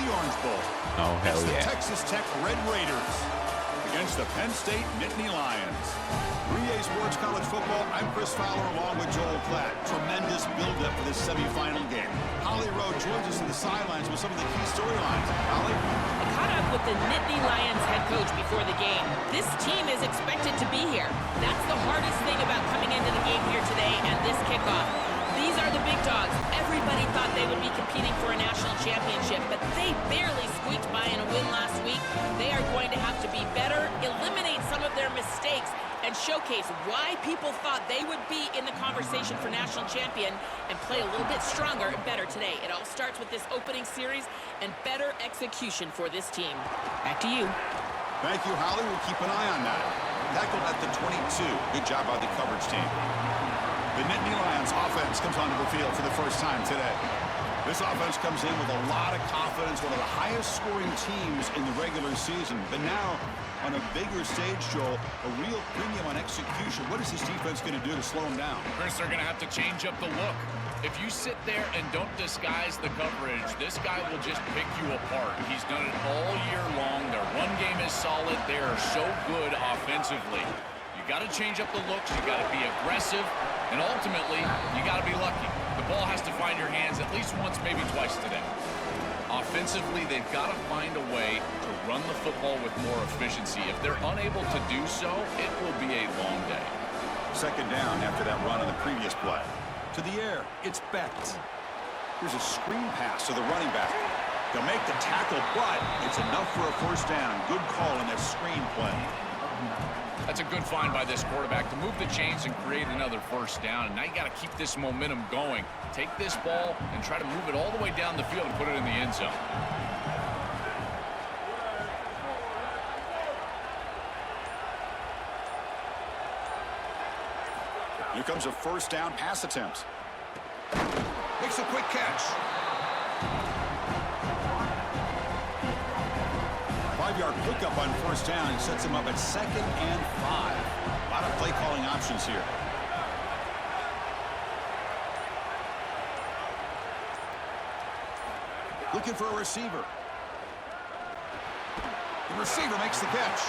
the Orange Bowl. Oh, hell it's the yeah. Texas Tech Red Raiders against the Penn State Nittany Lions. 3A Sports College Football, I'm Chris Fowler along with Joel Klatt. Tremendous build-up for this semifinal game. Holly Rowe joins us in the sidelines with some of the key storylines. Holly? I caught up with the Nittany Lions head coach before the game. This team is expected to be here. That's the hardest thing about coming into the game here today and this kickoff. These are the big dogs. Everybody thought they would be competing for a national championship, but they barely squeaked by in a win last week. They are going to have to be better, eliminate some of their mistakes, and showcase why people thought they would be in the conversation for national champion and play a little bit stronger and better today. It all starts with this opening series and better execution for this team. Back to you. Thank you, Holly. We'll keep an eye on that. Tackled at the 22. Good job by the coverage team. The Nittany Lions offense comes onto the field for the first time today. This offense comes in with a lot of confidence, one of the highest scoring teams in the regular season. But now, on a bigger stage, Joel, a real premium on execution. What is this defense going to do to slow them down? Chris, they're going to have to change up the look. If you sit there and don't disguise the coverage, this guy will just pick you apart. He's done it all year long. Their run game is solid. They are so good offensively. You got to change up the looks. You got to be aggressive. And ultimately, you got to be lucky. The ball has to find your hands at least once, maybe twice today. Offensively, they've got to find a way to run the football with more efficiency. If they're unable to do so, it will be a long day. Second down after that run on the previous play. To the air, it's Becht. Here's a screen pass to the running back. They'll make the tackle, but it's enough for a first down. Good call on that screen play. That's a good find by this quarterback to move the chains and create another first down. And now you got to keep this momentum going. Take this ball and try to move it all the way down the field and put it in the end zone. Here comes a first down pass attempt. Makes a quick catch. 5-yard pickup on first down and sets him up at 2nd and 5. A lot of play calling options here. Looking for a receiver. The receiver makes the catch.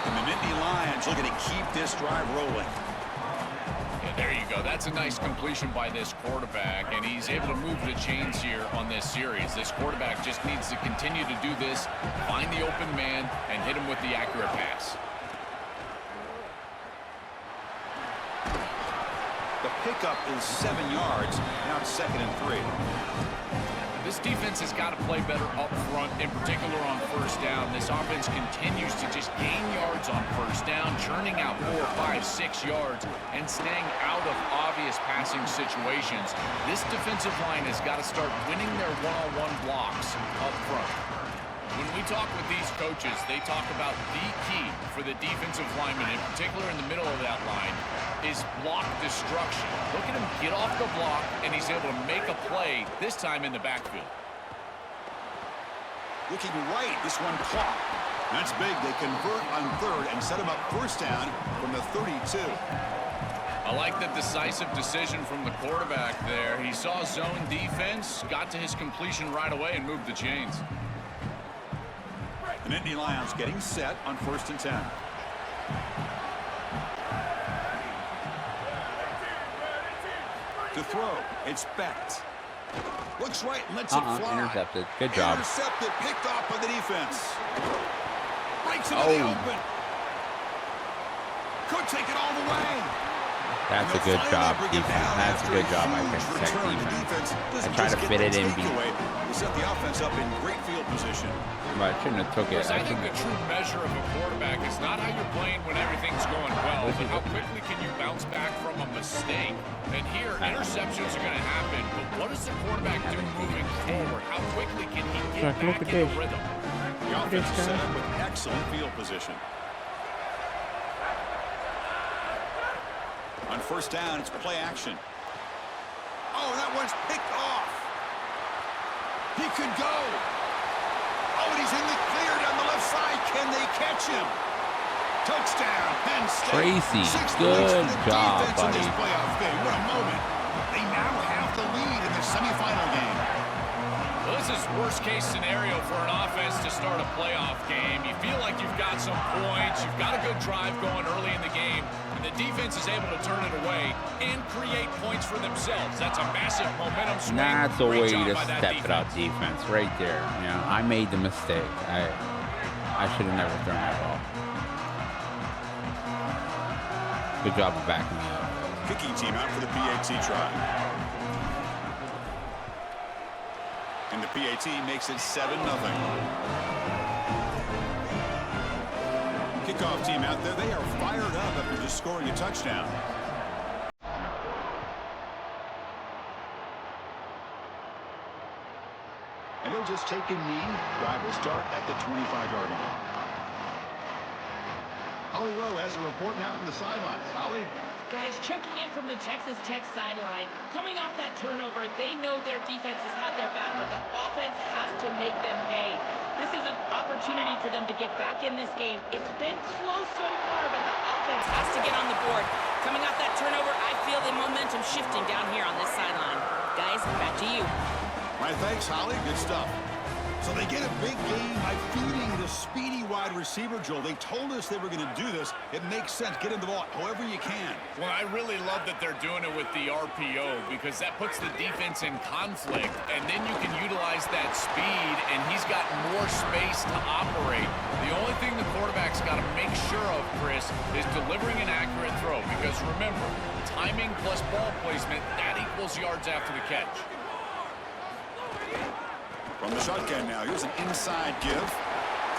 And the Nittany Lions looking to keep this drive rolling. There you go. That's a nice completion by this quarterback, and he's able to move the chains here on this series. This quarterback just needs to continue to do this, find the open man, and hit him with the accurate pass. The pickup is 7 yards. Now it's 2nd and 3. This defense has got to play better up front, in particular on first down. This offense continues to just gain yards on first down, churning out 4, 5, 6 yards, and staying out of obvious passing situations. This defensive line has got to start winning their one-on-one blocks up front. When we talk with these coaches, they talk about the key for the defensive lineman, in particular in the middle of that line, is block destruction. Look at him get off the block, and he's able to make a play, this time in the backfield. Looking right, this one caught. That's big. They convert on 3rd and set him up first down from the 32. I like the decisive decision from the quarterback there. He saw zone defense, got to his completion right away, and moved the chains. The Nittany Lions getting set on 1st and 10. To throw, it's Becht. Looks right and lets it fly. Intercepted. Good job. Intercepted, picked off by the defense. Breaks into the open. Could take it all the way. That's a good job, defense. That's a good job, I think, Tech defense. I try to fit it in. Set the offense up in great field position. But I shouldn't have took it. I think the true measure of a quarterback is not how you're playing when everything's going well, but how quickly can you bounce back from a mistake. And here, interceptions are going to happen, but what does the quarterback do moving forward? How quickly can he get back in the rhythm? The offense is set up with excellent field position. On first down, it's play action. Oh, that one's picked off. He could go. Oh, and he's in the clear down the left side. Can they catch him? Touchdown, Penn State. Tracy, good job, buddy. In this playoff game. What a moment. They now have the lead in the semifinal game. Well, this is worst-case scenario for an offense to start a playoff game. You feel like you've got some points, you've got a good drive going early in the game, and the defense is able to turn it away and create points for themselves. That's a massive momentum swing. That's a way to by that step it up defense right there. You know, I made the mistake. I should have never thrown that ball. Good job of backing me up. Kicking team out for the PAT try. And the PAT makes it 7-0. Kickoff team out there. They are fired up after just scoring a touchdown. And they'll just take a knee. Drive will start at the 25-yard line. Holly Rowe has a report now from the sidelines. Holly? Guys, checking in from the Texas Tech sideline. Coming off that turnover, they know their defense has had their back, but the offense has to make them pay. This is an opportunity for them to get back in this game. It's been close so far, but the offense has to get on the board. Coming off that turnover, I feel the momentum shifting down here on this sideline. Guys, back to you. My thanks, Holly. Good stuff. So they get a big gain by feeding the speedy wide receiver, Joel. They told us they were going to do this. It makes sense. Get him the ball however you can. Well, I really love that they're doing it with the RPO because that puts the defense in conflict, and then you can utilize that speed, and he's got more space to operate. The only thing the quarterback's got to make sure of, Chris, is delivering an accurate throw because, remember, timing plus ball placement, that equals yards after the catch. From the shotgun now, here's an inside give.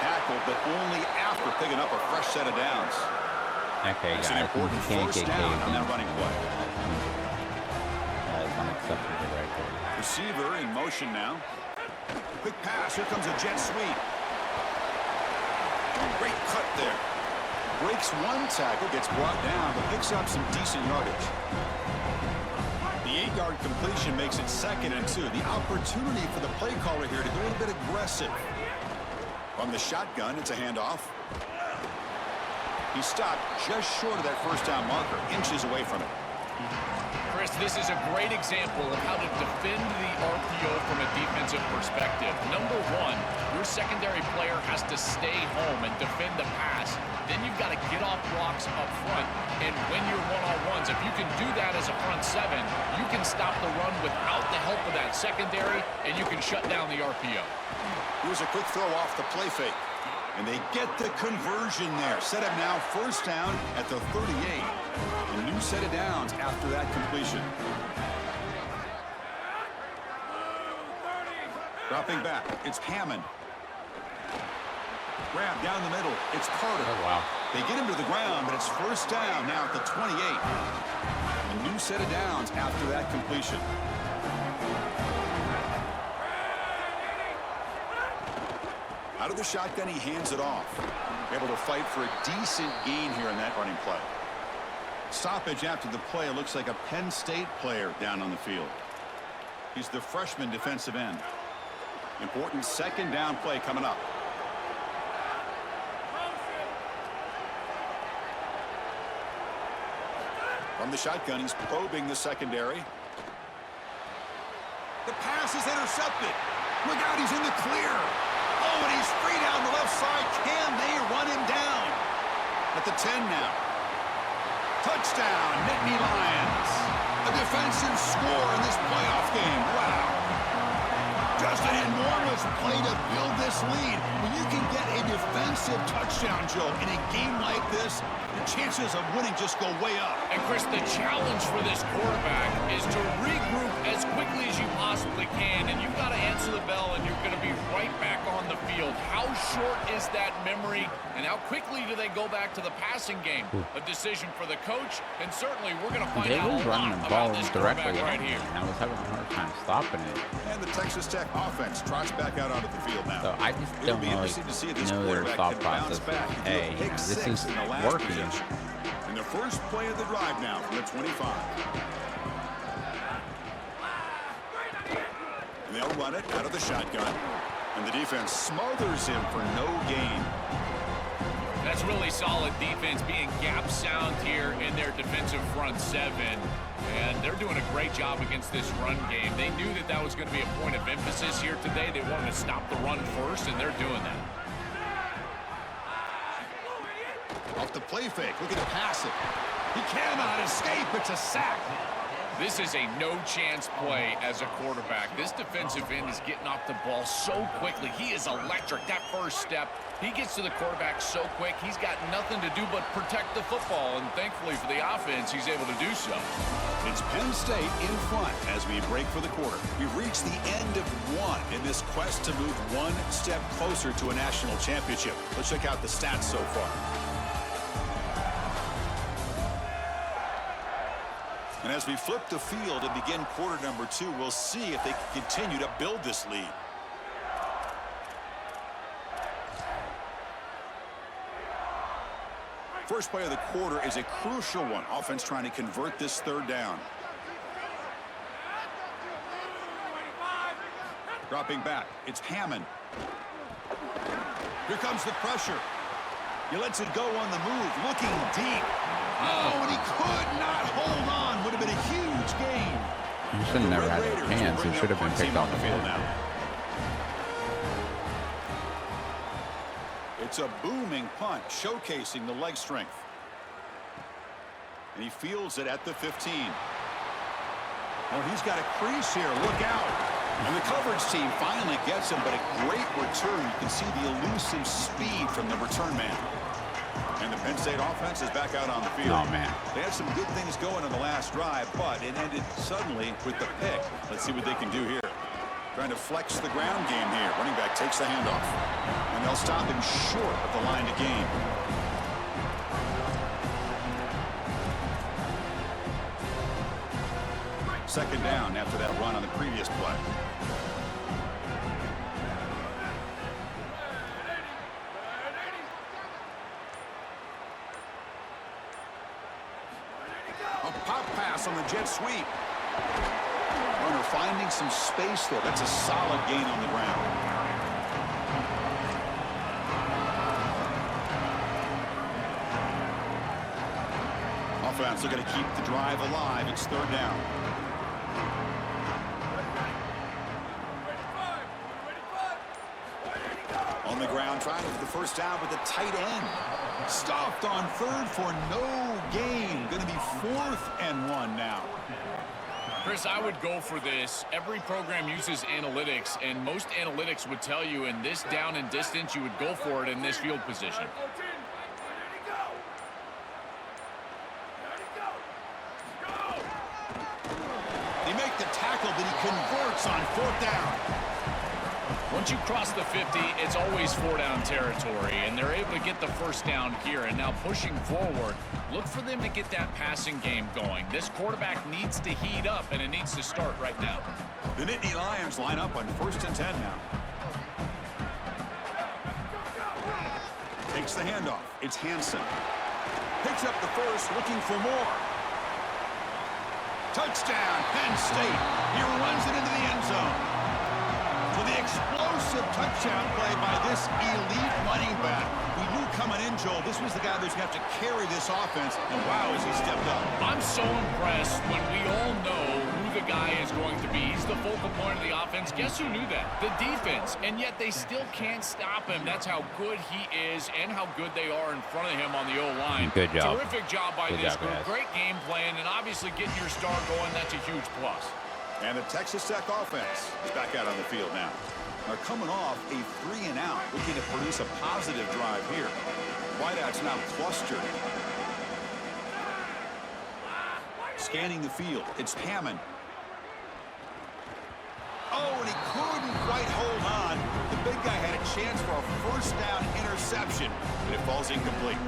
Tackle, but only after picking up a fresh set of downs. Okay, That's guys, an important you can't first get down caved on in. that running play. That is unacceptable right there. Receiver in motion now. Quick pass. Here comes a jet sweep. Great cut there. Breaks one tackle, gets brought down, but picks up some decent yardage. The 8-yard completion makes it 2nd and 2. The opportunity for the play caller here to go a little bit aggressive. From the shotgun, it's a handoff. He stopped just short of that first down marker, inches away from it. Chris, this is a great example of how to defend the RPO from a defensive perspective. Number one, your secondary player has to stay home and defend the pass. Then you've got to get off blocks up front and win your one-on-ones. If you can do that as a front seven, you can stop the run without the help of that secondary, and you can shut down the RPO. Here's a quick throw off the play fake. And they get the conversion there. Set up now, first down at the 38. A new set of downs after that completion. Dropping back, it's Hammond. Grab down the middle, it's Carter. Oh, wow. They get him to the ground, but it's first down now at the 28. A new set of downs after that completion. Out of the shotgun, he hands it off. Able to fight for a decent gain here in that running play. Stoppage after the play. It looks like a Penn State player down on the field. He's the freshman defensive end. Important second down play coming up. From the shotgun, he's probing the secondary. The pass is intercepted. Look out, he's in the clear. Oh, and he's free down the left side. Can they run him down? At the 10 now. Touchdown, Nittany Lions. A defensive score in this playoff game. Wow. Just an enormous play to build this lead. When you can get a defensive touchdown, Joe, in a game like this, the chances of winning just go way up. And, Chris, the challenge for this quarterback is to regroup as quickly as you possibly can, and you've got to answer the bell, and you're going to be right back on the field. How short is that memory, and how quickly do they go back to the passing game? A decision for the coach, and certainly we're going to find out a lot about this quarterback right here. And I was having a hard time stopping it. And the Texas Tech offense trots back out onto the field now. So I just don't know their thought process. Hey, you know, this is working. And the first play of the drive now from the 25. And they'll run it out of the shotgun. And the defense smothers him for no gain. That's really solid defense, being gap sound here in their defensive front seven. And they're doing a great job against this run game. They knew that that was going to be a point of emphasis here today. They wanted to stop the run first, and they're doing that. Off the play fake, looking to pass it. He cannot escape. It's a sack. This is a no-chance play as a quarterback. This defensive end is getting off the ball so quickly. He is electric. That first step, he gets to the quarterback so quick. He's got nothing to do but protect the football, and thankfully for the offense, he's able to do so. It's Penn State in front as we break for the quarter. We've reached the end of one in this quest to move one step closer to a national championship. Let's check out the stats so far. And as we flip the field and begin quarter number 2, we'll see if they can continue to build this lead. First play of the quarter is a crucial one. Offense trying to convert this third down. Dropping back, it's Hammond. Here comes the pressure. He lets it go on the move, looking deep. Oh, and he could not hold on. Would have been a huge gain. You should have never had a chance. It should have been picked off the field now. It's a booming punt, showcasing the leg strength. And he fields it at the 15. Oh, he's got a crease here. Look out. And the coverage team finally gets him, but a great return. You can see the elusive speed from the return man. And the Penn State offense is back out on the field. Oh, man. They had some good things going on the last drive, but it ended suddenly with the pick. Let's see what they can do here. Trying to flex the ground game here. Running back takes the handoff. And they'll stop him short of the line to gain. Second down after that run on the previous play. A pop pass on the jet sweep. Runner finding some space there. That's a solid gain on the ground. Offense looking to keep the drive alive. It's third down. On the ground, trying for the first down with a tight end. Stopped on third for no gain. Going to be 4th and 1 now. Chris, I would go for this. Every program uses analytics, and most analytics would tell you in this down and distance, you would go for it in this field position. They make the tackle, but he converts on 4th down. Once you cross the 50, it's always 4-down territory, and they're able to get the first down here. And now pushing forward, look for them to get that passing game going. This quarterback needs to heat up, and it needs to start right now. The Nittany Lions line up on 1st and 10 now. Takes the handoff. It's Hansen. Picks up the first, looking for more. Touchdown, Penn State. He runs it into the end zone. For the explosive touchdown play by this elite running back. We knew coming in, Joel, this was the guy that's going to have to carry this offense, and wow, has he stepped up. I'm so impressed when we all know who the guy is going to be. He's the focal point of the offense. Guess who knew that? The defense, and yet they still can't stop him. That's how good he is and how good they are in front of him on the O-line. Good job. Terrific job by this group. Great game plan, and obviously getting your star going, that's a huge plus. And the Texas Tech offense is back out on the field now. They're coming off a 3-and-out, looking to produce a positive drive here. Wideouts now clustered. Scanning the field, it's Hammond. Oh, and he couldn't quite hold on. The big guy had a chance for a first down interception, but it falls incomplete.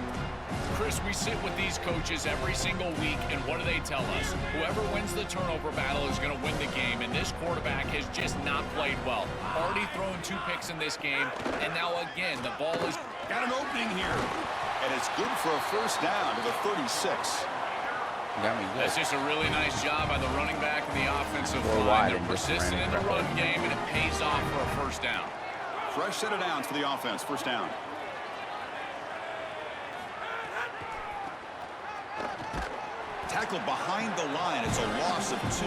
Chris, we sit with these coaches every single week, and what do they tell us? Whoever wins the turnover battle is going to win the game, and this quarterback has just not played well. Already thrown 2 picks in this game, and now again, the ball is... Got an opening here, and it's good for a first down to the 36. That's just a really nice job by the running back and the offensive line. They're persistent in the run game, and it pays off for a first down. Fresh set of downs for the offense, first down. Tackled behind the line. It's a loss of 2.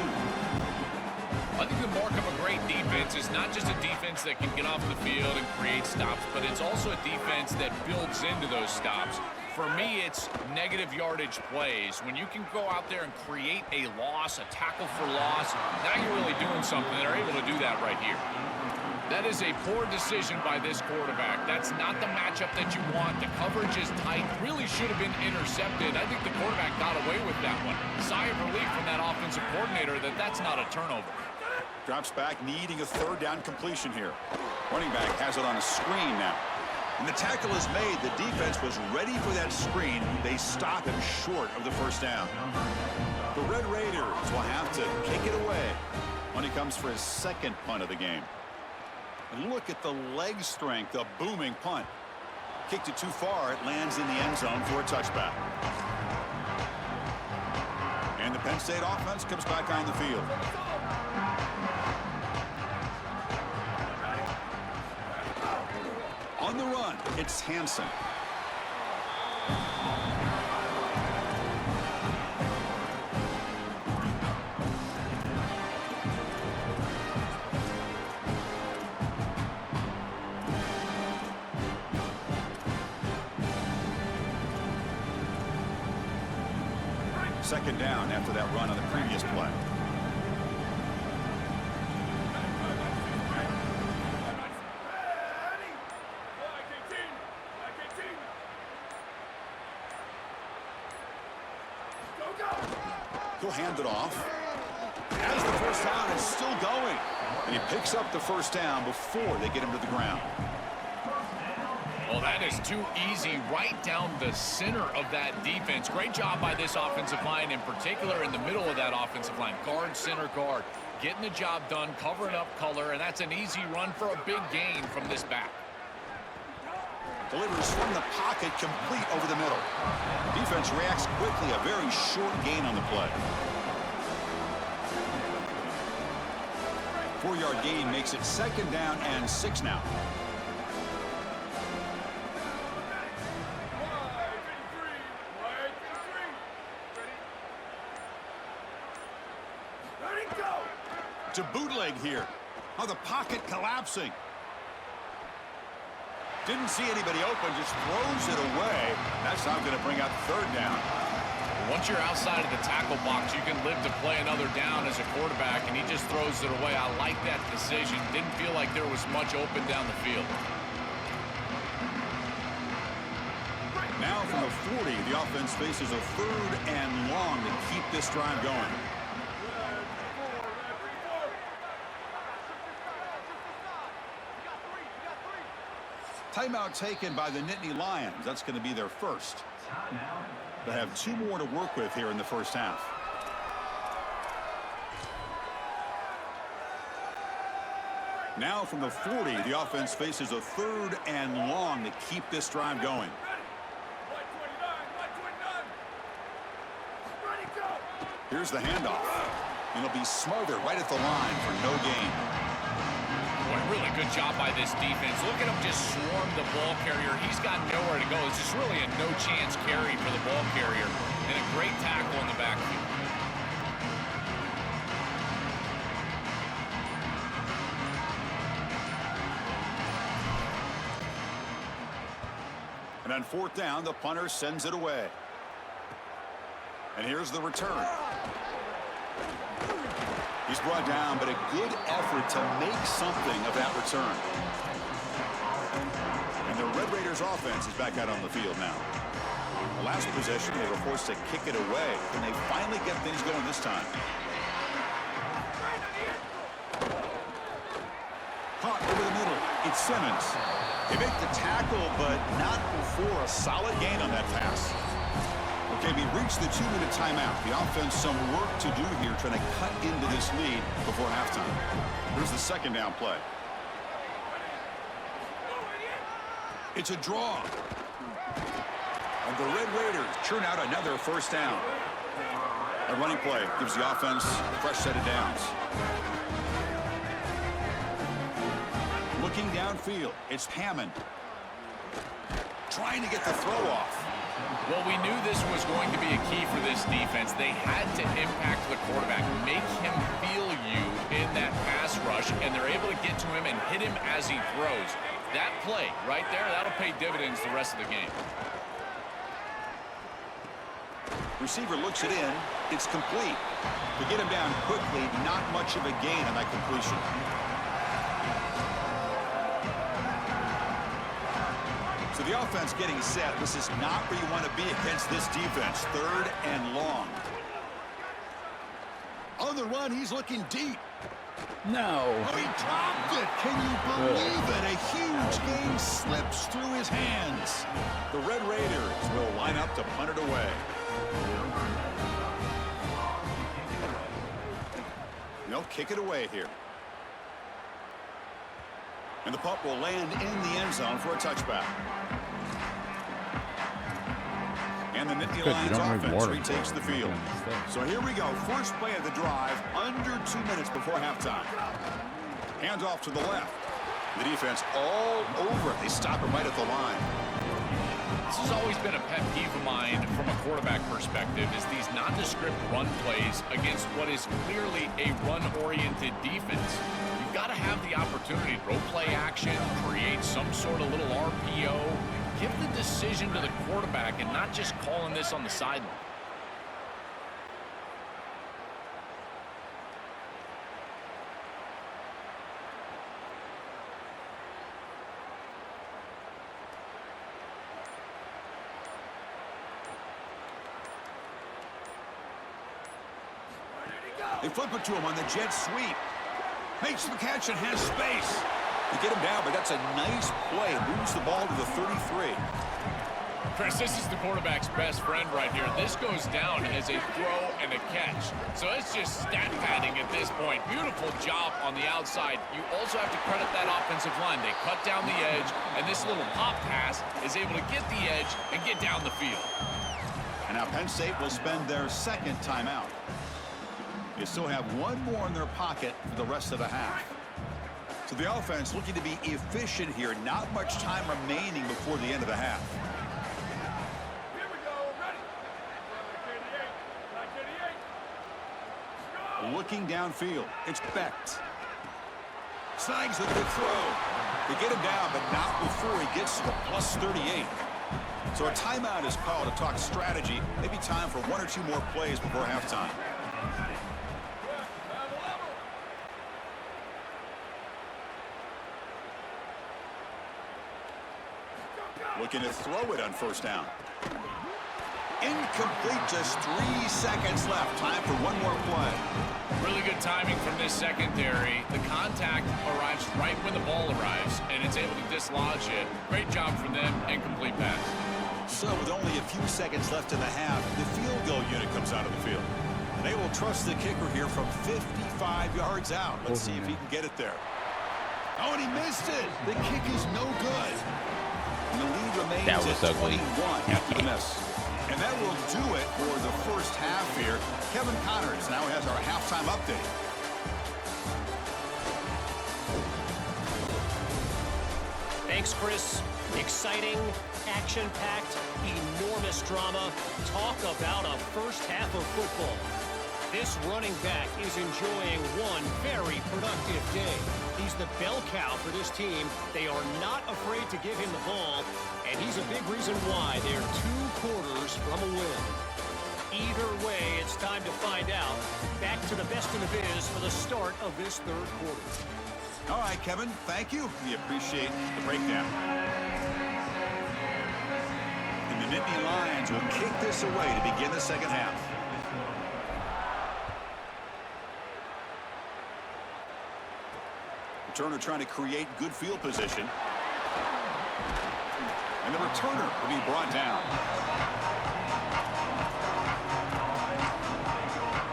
I think the mark of a great defense is not just a defense that can get off the field and create stops, but it's also a defense that builds into those stops. For me, it's negative yardage plays. When you can go out there and create a loss, a tackle for loss, now you're really doing something. They're able to do that right here. That is a poor decision by this quarterback. That's not the matchup that you want. The coverage is tight. Really should have been intercepted. I think the quarterback got away with that one. Sigh of relief from that offensive coordinator that that's not a turnover. Drops back, needing a 3rd down completion here. Running back has it on a screen now. When the tackle is made, the defense was ready for that screen. They stop him short of the 1st down. The Red Raiders will have to kick it away when he comes for his 2nd punt of the game. And look at the leg strength, a booming punt. Kicked it too far. It lands in the end zone for a touchback. And the Penn State offense comes back on the field. On the run, it's Hansen. Second down after that run on the previous play. He'll hand it off. As the 1st down is still going. And he picks up the 1st down before they get him to the ground. Well, that is too easy right down the center of that defense. Great job by this offensive line, in particular in the middle of that offensive line. Guard, center guard, getting the job done, covering up color, and that's an easy run for a big gain from this back. Delivers from the pocket, complete over the middle. Defense reacts quickly, a very short gain on the play. 4-yard gain makes it 2nd down and 6 now. To bootleg here. Oh, the pocket collapsing. Didn't see anybody open, just throws it away. That's not going to bring up 3rd down. Once you're outside of the tackle box, you can live to play another down as a quarterback, and he just throws it away. I like that decision. Didn't feel like there was much open down the field. Now from the 40, the offense faces a 3rd and long to keep this drive going. Timeout taken by the Nittany Lions. That's going to be their 1st. They have 2 more to work with here in the 1st half. Now from the 40, the offense faces a 3rd and long to keep this drive going. Here's the handoff. And it'll be smothered right at the line for no gain. Boy, really good job by this defense. Look at him just swarm the ball carrier. He's got nowhere to go. It's just really a no-chance carry for the ball carrier. And a great tackle in the backfield. And on 4th down, the punter sends it away. And here's the return. He's brought down, but a good effort to make something of that return. And the Red Raiders offense is back out on the field now. The last possession, they were forced to kick it away, and they finally get things going this time. Caught over the middle. It's Simmons. They make the tackle, but not before a solid gain on that pass. Okay, we reached the 2-minute timeout. The offense some work to do here, trying to cut into this lead before halftime. Here's the 2nd down play. It's a draw. And the Red Raiders churn out another 1st down. A running play gives the offense a fresh set of downs. Looking downfield, it's Hammond. Trying to get the throw off. Well, we knew this was going to be a key for this defense. They had to impact the quarterback, make him feel you in that pass rush, and they're able to get to him and hit him as he throws. That play right there, that'll pay dividends the rest of the game. Receiver looks it in. It's complete. To get him down quickly, not much of a gain on that completion. So the offense getting set. This is not where you want to be against this defense. 3rd and long. On the run, he's looking deep. No. Oh, he dropped it. Can you believe it? A huge game slips through his hands. The Red Raiders will line up to punt it away. They'll kick it away here. And the punt will land in the end zone for a touchback. And the Nittany Lions offense retakes the field. So here we go. First play of the drive, under 2 minutes before halftime. Hands off to the left. The defense all over it. They stop him right at the line. This has always been a pet peeve of mine from a quarterback perspective, is these nondescript run plays against what is clearly a run-oriented defense. You've got to have the opportunity to throw play action, create some sort of little RPO, give the decision to the quarterback and not just calling this on the sideline. They flip it to him on the jet sweep. Makes the catch and has space. They get him down, but that's a nice play. Moves the ball to the 33. Chris, this is the quarterback's best friend right here. This goes down as a throw and a catch. So it's just stat padding at this point. Beautiful job on the outside. You also have to credit that offensive line. They cut down the edge, and this little pop pass is able to get the edge and get down the field. And now Penn State will spend their 2nd timeout. They still have one more in their pocket for the rest of the half. So the offense looking to be efficient here. Not much time remaining before the end of the half. Here we go. Ready? Looking downfield. It's Becht. Snags the good throw. They get him down, but not before he gets to the plus 38. So a timeout is called to talk strategy. Maybe time for 1 or 2 more plays before halftime. Looking to throw it on 1st down. Incomplete, just 3 seconds left. Time for 1 more play. Really good timing from this secondary. The contact arrives right when the ball arrives, and it's able to dislodge it. Great job from them, incomplete pass. So with only a few seconds left in the half, the field goal unit comes out of the field. They will trust the kicker here from 55 yards out. Let's see if he can get it there. Oh, and he missed it. The kick is no good. And the lead remains that was at ugly. 21 after the miss. And that will do it for the first half here. Kevin Connors now has our halftime update. Thanks, Chris. Exciting, action-packed, enormous drama. Talk about a first half of football. This running back is enjoying one very productive day. He's the bell cow for this team. They are not afraid to give him the ball, and he's a big reason why they're 2 quarters from a win. Either way, it's time to find out. Back to the best in the biz for the start of this 3rd quarter. All right, Kevin, thank you. We appreciate the breakdown. And the Nittany Lions will kick this away to begin the 2nd half. Returner trying to create good field position. And the returner will be brought down.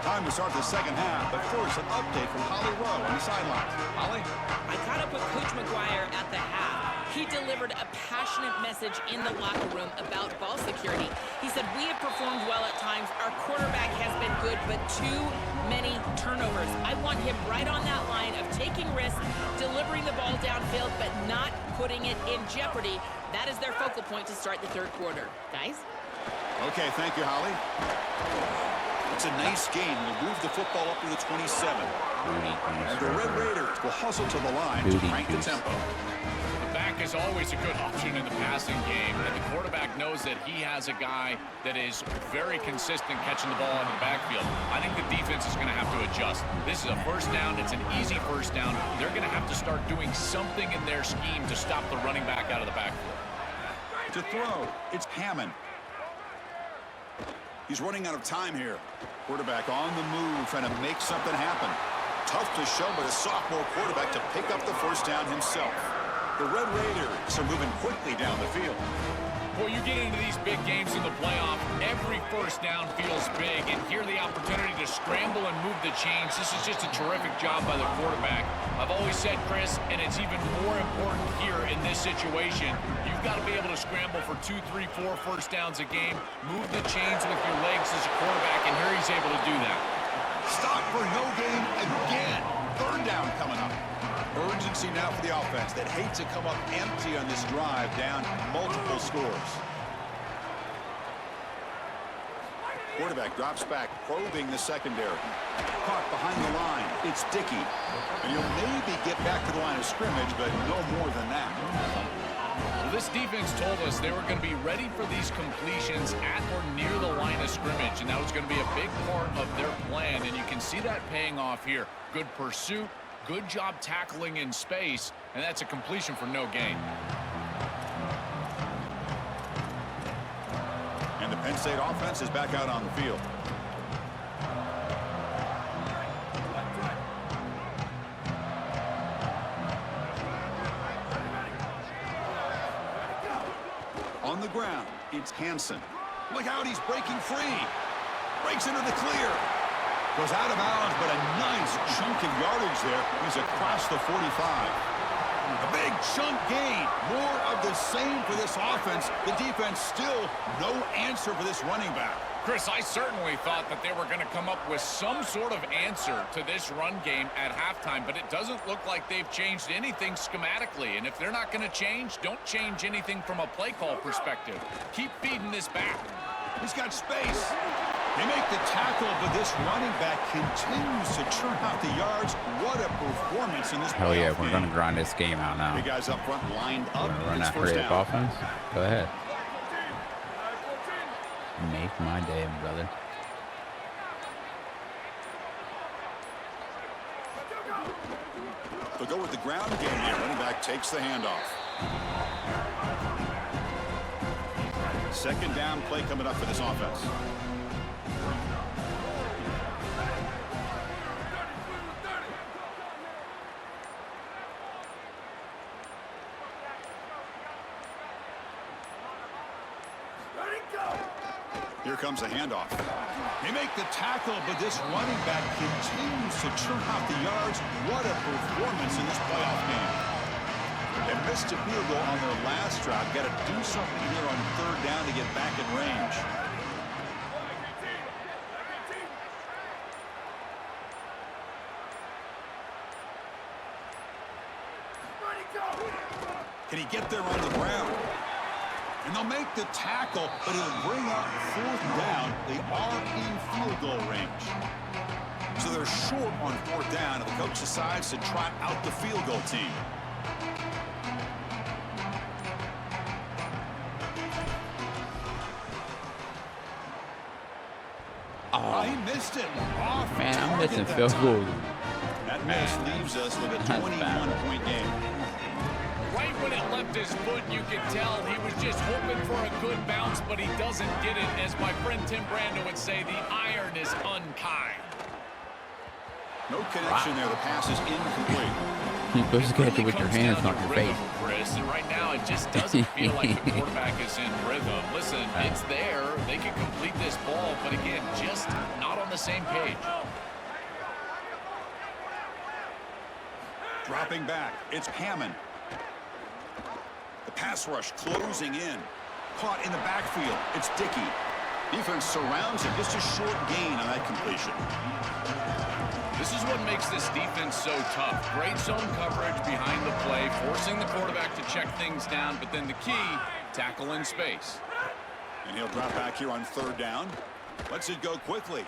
Time to start the 2nd half, but first an update from Holly Rowe on the sidelines. Holly? I caught up with Coach McGuire at the half. He delivered a passionate message in the locker room about ball security. He said, we have performed well at times. Our quarterback has been good, but too many turnovers. I want him right on that line of taking risks, delivering the ball downfield, but not putting it in jeopardy. That is their focal point to start the 3rd quarter. Guys? Okay, thank you, Holly. It's a nice gain. We'll move the football up to the 27. And the Red Raiders will hustle to the line to crank the tempo. The back is always a good option in the passing game, and the quarterback knows that he has a guy that is very consistent catching the ball in the backfield. I think the defense is going to have to adjust. This is a first down. It's an easy first down. They're going to have to start doing something in their scheme to stop the running back out of the backfield. To throw, it's Hammond. He's running out of time here. Quarterback on the move, trying to make something happen. Tough to show, but a sophomore quarterback to pick up the first down himself. The Red Raiders are moving quickly down the field. Well, you get into these big games in the playoff, every first down feels big, and here the opportunity to scramble and move the chains. This is just a terrific job by the quarterback. I've always said, Chris, and it's even more important here in this situation, you've got to be able to scramble for 2, 3, 4 first downs a game, move the chains with your legs as a quarterback, and here he's able to do that. Stop for no gain again. Third down coming up. Urgency now for the offense that hates to come up empty on this drive, down multiple scores. Quarterback drops back, probing the secondary. Caught behind the line. It's Dickey. And he'll maybe get back to the line of scrimmage, but no more than that. Well, this defense told us they were going to be ready for these completions at or near the line of scrimmage, and that was going to be a big part of their plan, and you can see that paying off here. Good pursuit, good job tackling in space, and that's a completion for no gain. And the Penn State offense is back out on the field. On the ground, it's Hansen. Look out, he's breaking free. Breaks into the clear. Goes out of bounds, but a nice chunk of yardage there. He's across the 45. A big chunk gain. More of the same for this offense. The defense still no answer for this running back. Chris, I certainly thought that they were going to come up with some sort of answer to this run game at halftime, but it doesn't look like they've changed anything schematically. And if they're not going to change, don't change anything from a play call perspective. Keep feeding this back. He's got space. They make the tackle, but this running back continues to churn out the yards. What a performance in this Hell yeah, playoff we're game. going to grind this game out now. The guys up front lined up. We're going to run It's that first hurry up down. offense. Go ahead. Make my day, brother. They'll go with the ground game here. Running back takes the handoff. Second down play coming up for this offense. Here comes a handoff. They make the tackle, but this running back continues to churn out the yards. What a performance in this playoff game. They missed a field goal on their last drive. Got to do something here on third down to get back in range. Can he get there on the ground? And they'll make the tackle, but he'll bring up fourth down. They are in field goal range. So they're short on fourth down, and the coach decides to trot out the field goal team. Oh, He missed it. Off man, I'm target missing that field time. goals. That miss leaves us with a 21-point game. Right when it left his foot, you could tell he was just hoping for a good bounce, but he doesn't get it. As my friend Tim Brando would say, the iron is unkind. No connection there. The pass is incomplete. You're supposed to catch it with your Comes hands, down not to your rhythm, face. Chris, and right now it just doesn't feel like the quarterback is in rhythm. Listen, it's there. They can complete this ball, but again, just not on the same page. Dropping back, it's Hammond. The pass rush closing in. Caught in the backfield, it's Dickey. Defense surrounds him, just a short gain on that completion. This is what makes this defense so tough. Great zone coverage behind the play, forcing the quarterback to check things down, but then the key, tackle in space. And he'll drop back here on 3rd down. Lets it go quickly.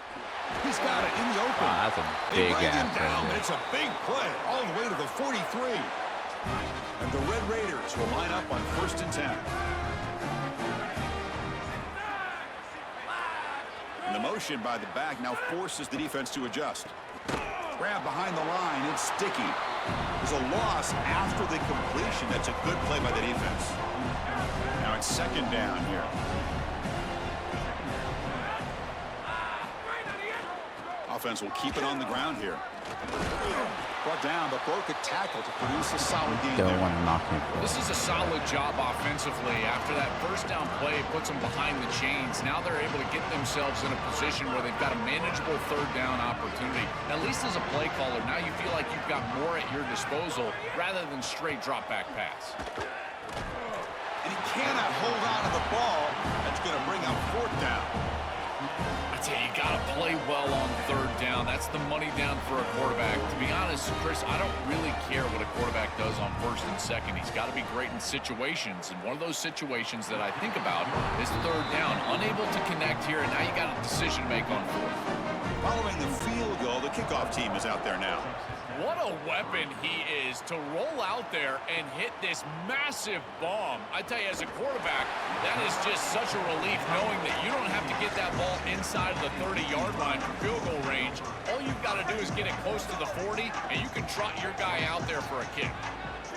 He's got it in the open. Wow, that's a They big bring him gap right down, but there. it's a big play all the way to the 43. And the Red Raiders will line up on 1st and 10. And the motion by the back now forces the defense to adjust. Grab behind the line. It's sticky. There's a loss after the completion. That's a good play by the defense. Now it's 2nd down here. Offense will keep it on the ground here. Brought down, but broke a tackle to produce a solid game Don't there. want to knock him. This is a solid job offensively. After that 1st down play, it puts them behind the chains. Now they're able to get themselves in a position where they've got a manageable 3rd down opportunity. At least as a play caller, now you feel like you've got more at your disposal rather than straight drop back pass. And he cannot hold on to the ball. That's going to bring up 4th down. I tell you, you got to play well on 3rd down. That's the money down for a quarterback. To be honest, Chris, I don't really care what a quarterback does on 1st and 2nd. He's got to be great in situations. And one of those situations that I think about is 3rd down. Unable to connect here, and now you got a decision to make on 4th. Following the field goal, the kickoff team is out there now. What a weapon he is to roll out there and hit this massive bomb. I tell you, as a quarterback, that is just such a relief knowing that you don't have to get that ball inside of the 30-yard line for field goal range. All you've got to do is get it close to the 40, and you can trot your guy out there for a kick.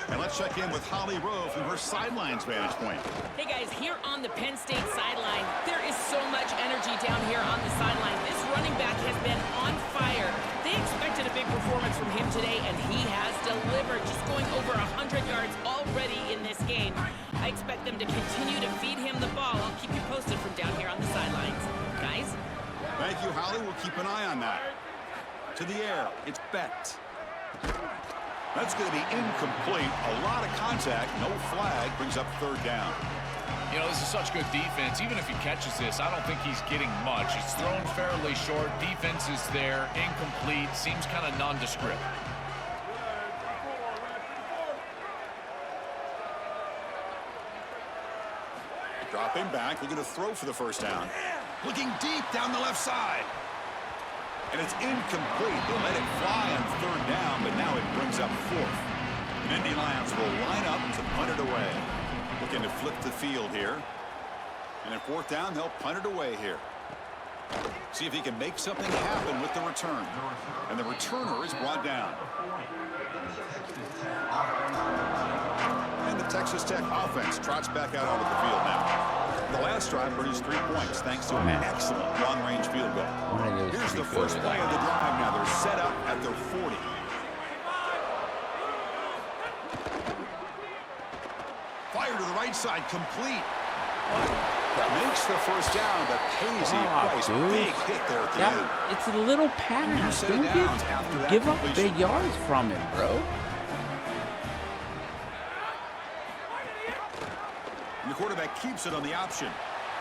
And let's check in with Holly Rowe from her sidelines vantage point. Hey guys, here on the Penn State sideline, there is so much energy down here on the sideline. This running back has been on fire. They expected a big performance from him today, and he has delivered, just going over 100 yards already in this game. I expect them to continue to feed him the ball. I'll keep you posted from down here on the sidelines. Guys? Thank you, Holly. We'll keep an eye on that. To the air. It's Becht. That's going to be incomplete. A lot of contact. No flag. Brings up 3rd down. You know, this is such good defense. Even if he catches this, I don't think he's getting much. It's thrown fairly short. Defense is there. Incomplete. Seems kind of nondescript. Dropping back. Looking to throw for the 1st down. Looking deep down the left side. And it's incomplete. They let it fly on 3rd down, but now it brings up 4th. The Indy Lions will line up to punt it away. Looking to flip the field here. And at 4th down, they'll punt it away here. See if he can make something happen with the return. And the returner is brought down. And the Texas Tech offense trots back out onto the field now. The last drive produced 3 points thanks to an excellent long-range field goal. Here's the first play of the drive now. They're set up at their 40. Fire to the right side, complete. Makes the 1st down, but pays the price. Big hit there at the end. It's a little pass. Don't give up big yards from him, bro. And the quarterback keeps it on the option.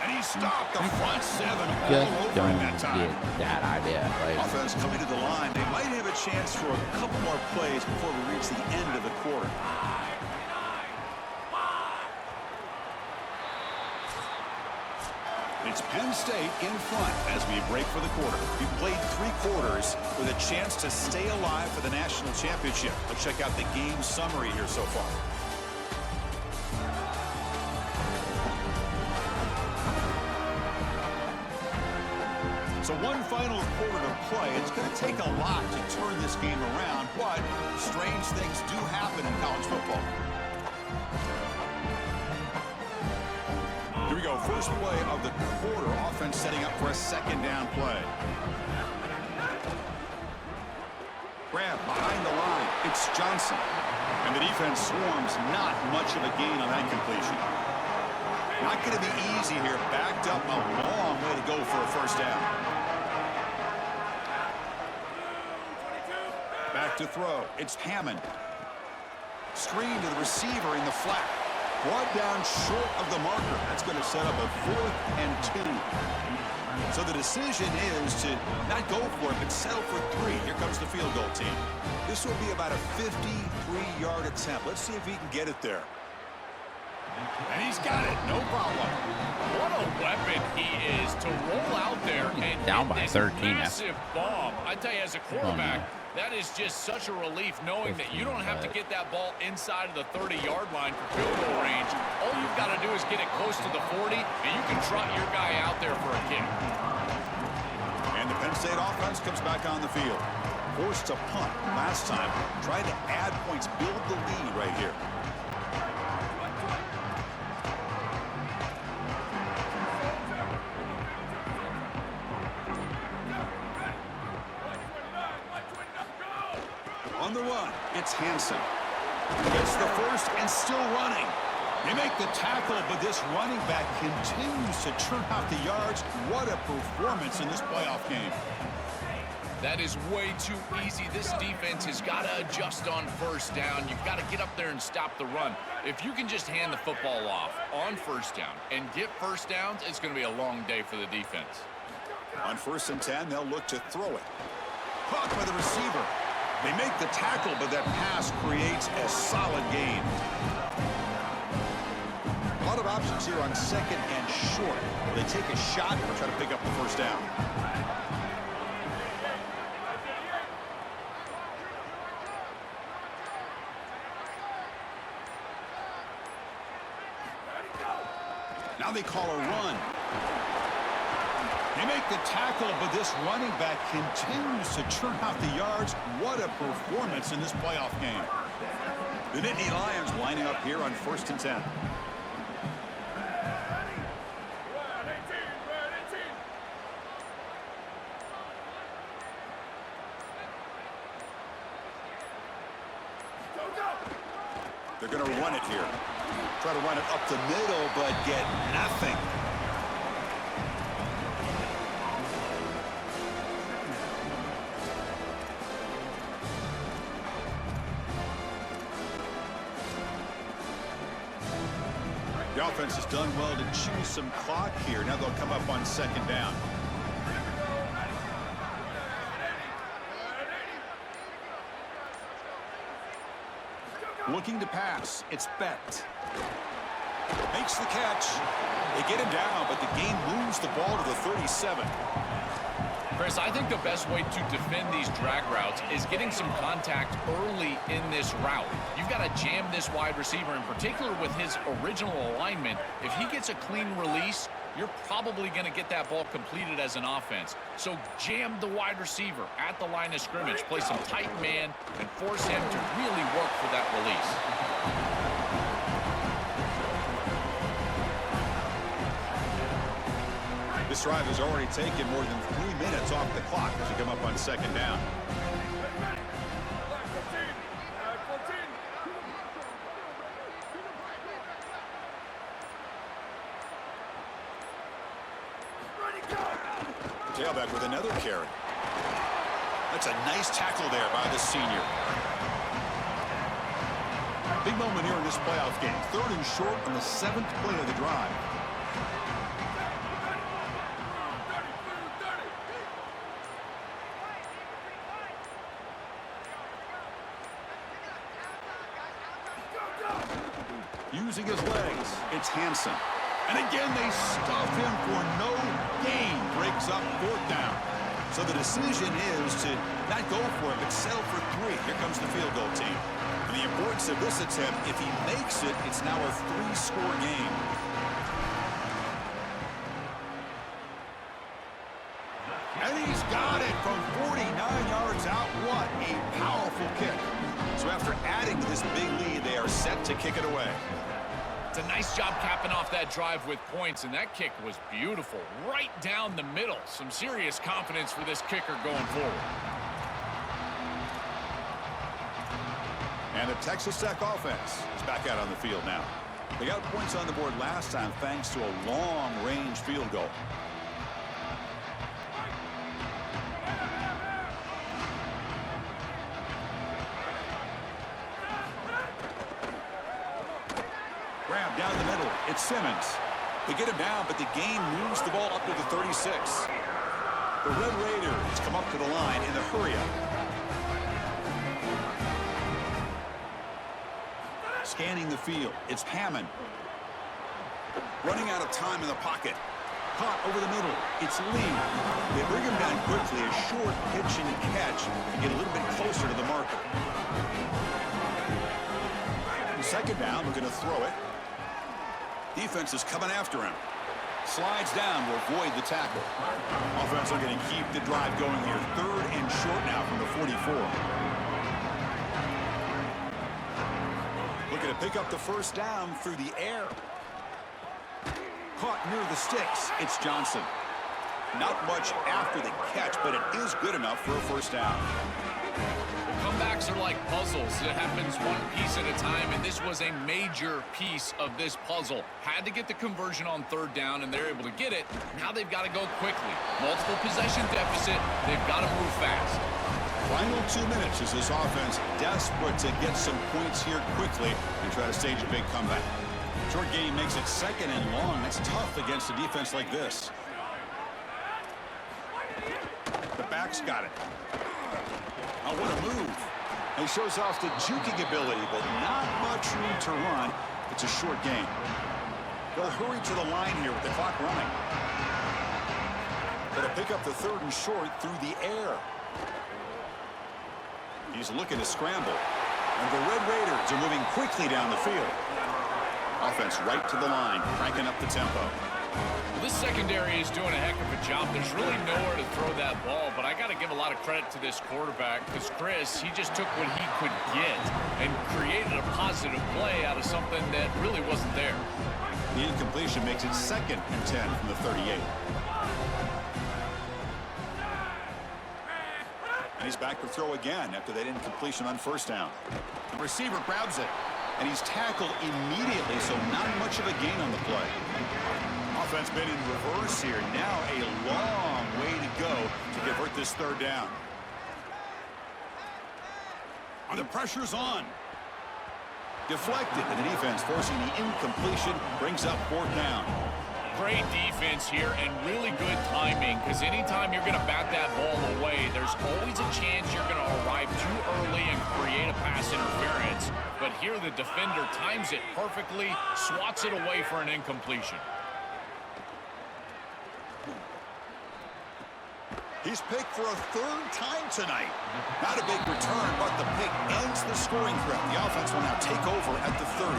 And he stopped the front 7 all Just over don't him that time. get that idea. Like, Offense coming to the line. They might have a chance for a couple more plays before we reach the end of the quarter. It's Penn State in front as we break for the quarter. We've played 3 quarters with a chance to stay alive for the national championship. Let's check out the game summary here so far. So one final quarter to play. It's going to take a lot to turn this game around, but strange things do happen in college football. Here we go. First play of the quarter. Offense setting up for a 2nd down play. Grab behind the line. It's Johnson. And the defense swarms. Not much of a gain on that completion. Not going to be easy here. Backed up a long way to go for a 1st down. Back to throw. It's Hammond. Screen to the receiver in the flat. Brought down short of the marker. That's going to set up a 4th and 2. So the decision is to not go for it, but settle for 3. Here comes the field goal team. This will be about a 53-yard attempt. Let's see if he can get it there. And he's got it, no problem. What a weapon he is to roll out there and down hit by this 13. massive bomb. I tell you, as a quarterback, that is just such a relief knowing that you don't have to get that ball inside of the 30-yard line for field goal range. All you've got to do is get it close to the 40, and you can trot your guy out there for a kick. And the Penn State offense comes back on the field. Forced to punt last time. Trying to add points, build the lead right here. On the run, it's Hansen. Gets the first and still running. They make the tackle, but this running back continues to churn out the yards. What a performance in this playoff game. That is way too easy. This defense has got to adjust on first down. You've got to get up there and stop the run. If you can just hand the football off on first down and get first downs, it's going to be a long day for the defense. On 1st and 10, they'll look to throw it. Caught by the receiver. They make the tackle, but that pass creates a solid gain. A lot of options here on 2nd and short. They take a shot or try to pick up the first down. Now they call a run. They make the tackle, but this running back continues to churn out the yards. What a performance in this playoff game. The Nittany Lions lining up here on 1st and 10. They're going to run it here. Try to run it up the middle, but get nothing. The offense has done well to chew some clock here. Now they'll come up on 2nd down. Looking to pass. It's Bett. Makes the catch. They get him down, but the game moves the ball to the 37. Chris, I think the best way to defend these drag routes is getting some contact early in this route. You've got to jam this wide receiver, in particular with his original alignment. If he gets a clean release, you're probably going to get that ball completed as an offense. So jam the wide receiver at the line of scrimmage, play some tight man, and force him to really work for that release. This drive has already taken more than 3 minutes off the clock as you come up on 2nd down. Tailback with another carry. That's a nice tackle there by the senior. Big moment here in this playoff game. 3rd and short on the 7th play of the drive. Using his legs, it's Hansen. And again, they stuff him for no gain. Breaks up 4th down. So the decision is to not go for it, but settle for 3. Here comes the field goal team. And the importance of this attempt, if he makes it, it's now a 3-score game. And he's got it from 49 yards out. What a powerful kick. So after adding to this big lead, they are set to kick it away. It's a nice job capping off that drive with points, and that kick was beautiful. Right down the middle. Some serious confidence for this kicker going forward. And the Texas Tech offense is back out on the field now. They got points on the board last time thanks to a long-range field goal. Grab down the middle. It's Simmons. They get him down, but the game moves the ball up to the 36. The Red Raiders come up to the line in the hurry-up. Scanning the field. It's Hammond. Running out of time in the pocket. Caught over the middle. It's Lee. They bring him down quickly. A short pitch and catch to get a little bit closer to the marker. Second down, we're going to throw it. Defense is coming after him. Slides down to avoid the tackle. Offense are going to keep the drive going here. Third and short now from the 44. Looking to pick up the first down through the air. Caught near the sticks. It's Johnson. Not much after the catch, but it is good enough for a first down. Comebacks are like puzzles. It happens one piece at a time, and this was a major piece of this puzzle. Had to get the conversion on third down, and they're able to get it. Now they've got to go quickly. Multiple possession deficit. They've got to move fast. Final 2 minutes as this offense desperate to get some points here quickly and try to stage a big comeback. Short game makes it second and long. That's tough against a defense like this. The back's got it. Oh, what a move. He shows off the juking ability, but not much room to run. It's a short game. They'll hurry to the line here with the clock running. Got to pick up the third and short through the air. He's looking to scramble. And the Red Raiders are moving quickly down the field. Offense right to the line, cranking up the tempo. Well, this secondary is doing a heck of a job. There's really nowhere to throw that ball, but I got to give a lot of credit to this quarterback because Chris, he just took what he could get and created a positive play out of something that really wasn't there. The incompletion makes it second and 10 from the 38. And he's back to throw again after that incompletion on first down. The receiver grabs it, and he's tackled immediately, so not much of a gain on the play. Offense been in reverse here. Now a long way to go to convert this third down. And the pressure's on. Deflected, and the defense forcing the incompletion brings up fourth down. Great defense here and really good timing because anytime you're going to bat that ball away, there's always a chance you're going to arrive too early and create a pass interference. But here the defender times it perfectly, swats it away for an incompletion. He's picked for a third time tonight. Not a big return, but the pick ends the scoring threat. The offense will now take over at the 30.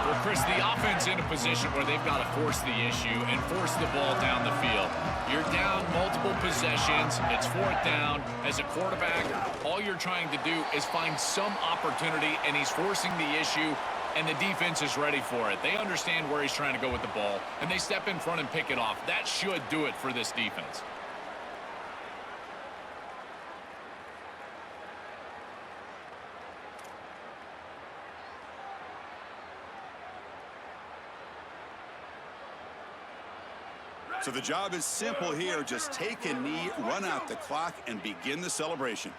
Well, Chris, the offense in a position where they've got to force the issue and force the ball down the field. You're down multiple possessions. It's fourth down. As a quarterback, all you're trying to do is find some opportunity, and he's forcing the issue, and the defense is ready for it. They understand where he's trying to go with the ball, and they step in front and pick it off. That should do it for this defense. So the job is simple here. Just take a knee, run out the clock, and begin the celebration.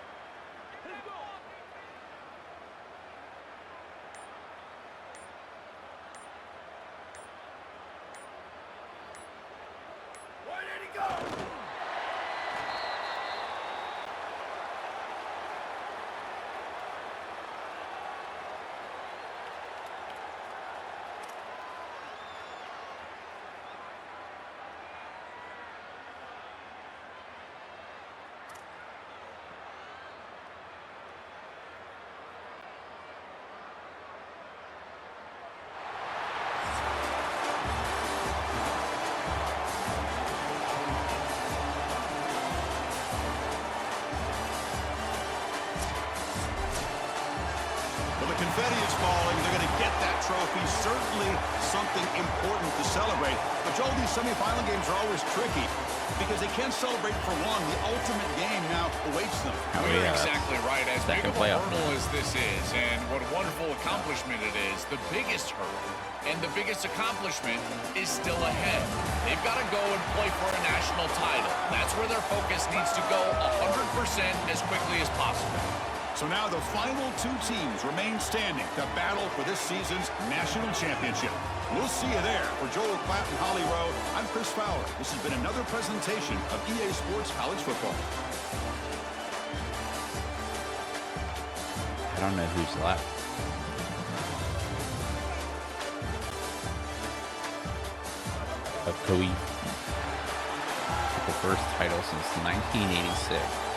Where did he go? Confetti is falling. They're going to get that trophy. Certainly something important to celebrate. But, Joel, these semifinal games are always tricky because they can't celebrate for long. The ultimate game now awaits them. You're exactly right. As big of a playoff hurdle as this is, and what a wonderful accomplishment it is, the biggest hurdle and the biggest accomplishment is still ahead. They've got to go and play for a national title. That's where their focus needs to go 100% as quickly as possible. So now the final two teams remain standing to battle for this season's national championship. We'll see you there. For Joel Klatt and Holly Rowe, I'm Chris Fowler. This has been another presentation of EA Sports College Football. I don't know who's left. Coe. The first title since 1986.